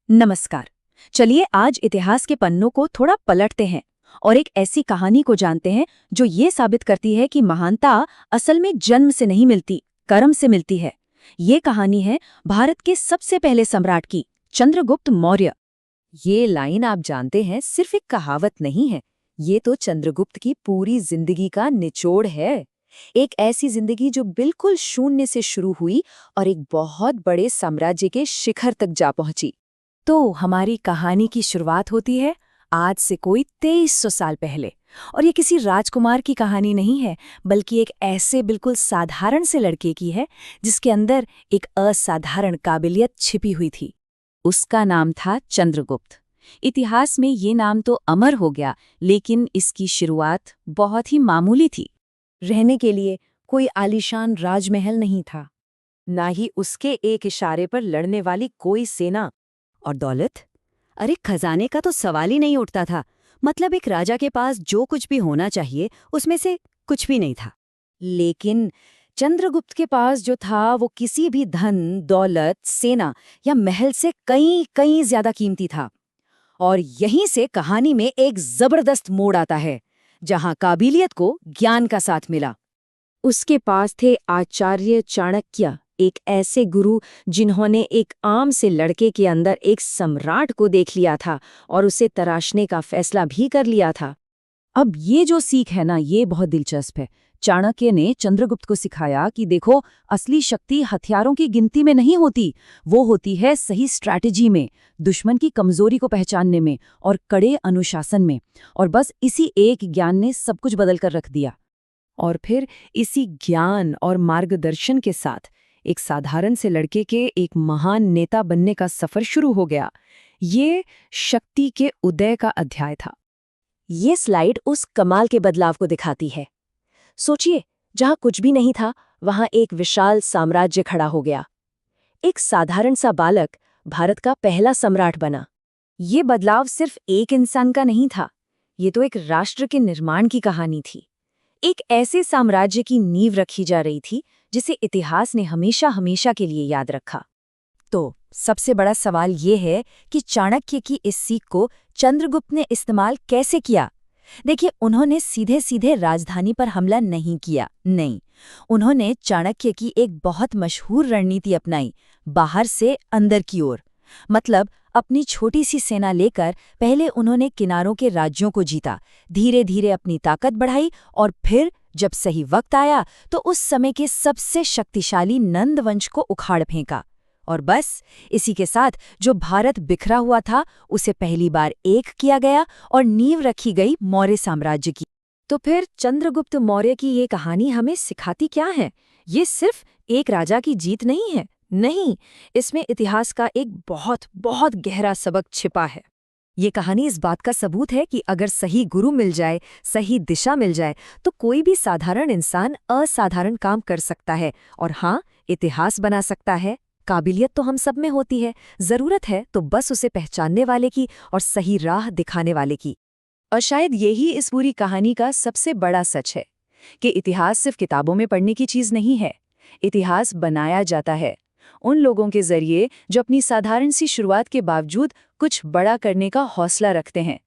नमस्कार। चलिए आज इतिहास के पन्नों को थोड़ा पलटते हैं और एक ऐसी कहानी को जानते हैं जो ये साबित करती है कि महानता असल में जन्म से नहीं मिलती, कर्म से मिलती है। ये कहानी है भारत के सबसे पहले सम्राट की, चंद्रगुप्त मौर्य। ये लाइन आप जानते हैं सिर्फ एक कहावत नहीं है। ये तो चंद्रगुप्त की पूरी जिंदगी का निचोड़ है। एक ऐसी जिंदगी जो बिल्कुल शून्य से शुरू हुई और एक बहुत बड़े साम्राज्य के शिखर तक जा पहुंची। तो हमारी कहानी की शुरुआत होती है आज से कोई 2300 साल पहले। और ये किसी राजकुमार की कहानी नहीं है, बल्कि एक ऐसे बिल्कुल साधारण से लड़के की है जिसके अंदर एक असाधारण काबिलियत छिपी हुई थी। उसका नाम था चंद्रगुप्त। इतिहास में ये नाम तो अमर हो गया, लेकिन इसकी शुरुआत बहुत ही मामूली थी। रहने के लिए कोई आलीशान राजमहल नहीं था, ना ही उसके एक इशारे पर लड़ने वाली कोई सेना। और दौलत, अरे खजाने का तो सवाल ही नहीं उठता था। मतलब एक राजा के पास जो कुछ भी होना चाहिए उसमें से कुछ भी नहीं था। लेकिन चंद्रगुप्त के पास जो था वो किसी भी धन, दौलत, सेना या महल से कहीं कहीं ज्यादा कीमती था। और यहीं से कहानी में एक जबरदस्त मोड़ आता है, जहां काबिलियत को ज्ञान का साथ मिला। उसके पास थे आचार्य चाणक्य, एक ऐसे गुरु जिन्होंने एक आम से लड़के के अंदर एक सम्राट को देख लिया था और उसे तराशने का फैसला भी कर लिया था। अब ये जो सीख है ना, ये बहुत दिलचस्प है। चाणक्य ने चंद्रगुप्त को सिखाया कि देखो, असली शक्ति हथियारों की गिनती में नहीं होती, वो होती है सही स्ट्रैटेजी में, दुश्मन की कमजोरी को पहचानने में और कड़े अनुशासन में। और बस इसी एक ज्ञान ने सब कुछ बदल कर रख दिया। और फिर इसी ज्ञान और मार्गदर्शन के साथ एक साधारण से लड़के के एक महान नेता बनने का सफर शुरू हो गया। ये शक्ति के उदय का अध्याय था। ये स्लाइड उस कमाल के बदलाव को दिखाती है। सोचिए, जहां कुछ भी नहीं था, वहां एक विशाल साम्राज्य खड़ा हो गया। एक साधारण सा बालक भारत का पहला सम्राट बना। ये बदलाव सिर्फ एक इंसान का नहीं था, ये तो एक राष्ट्र के निर्माण की कहानी थी। एक ऐसे साम्राज्य की नींव रखी जा रही थी जिसे इतिहास ने हमेशा हमेशा के लिए याद रखा। तो सबसे बड़ा सवाल ये है कि चाणक्य की इस सीख को चंद्रगुप्त ने इस्तेमाल कैसे किया। देखिए, उन्होंने सीधे सीधे राजधानी पर हमला नहीं किया, नहीं। उन्होंने चाणक्य की एक बहुत मशहूर रणनीति अपनाई, बाहर से अंदर की ओर। मतलब अपनी छोटी सी सेना लेकर पहले उन्होंने किनारों के राज्यों को जीता, धीरे धीरे अपनी ताकत बढ़ाई और फिर जब सही वक्त आया तो उस समय के सबसे शक्तिशाली नंद वंश को उखाड़ फेंका। और बस इसी के साथ जो भारत बिखरा हुआ था उसे पहली बार एक किया गया और नींव रखी गई मौर्य साम्राज्य की। तो फिर चंद्रगुप्त मौर्य की ये कहानी हमें सिखाती क्या है? ये सिर्फ एक राजा की जीत नहीं है, नहीं, इसमें इतिहास का एक बहुत बहुत गहरा सबक छिपा है। ये कहानी इस बात का सबूत है कि अगर सही गुरु मिल जाए, सही दिशा मिल जाए, तो कोई भी साधारण इंसान असाधारण काम कर सकता है और हाँ, इतिहास बना सकता है। काबिलियत तो हम सब में होती है, जरूरत है तो बस उसे पहचानने वाले की और सही राह दिखाने वाले की। और शायद यही इस पूरी कहानी का सबसे बड़ा सच है कि इतिहास सिर्फ किताबों में पढ़ने की चीज नहीं है। इतिहास बनाया जाता है उन लोगों के जरिए जो अपनी साधारण सी शुरुआत के बावजूद कुछ बड़ा करने का हौसला रखते हैं।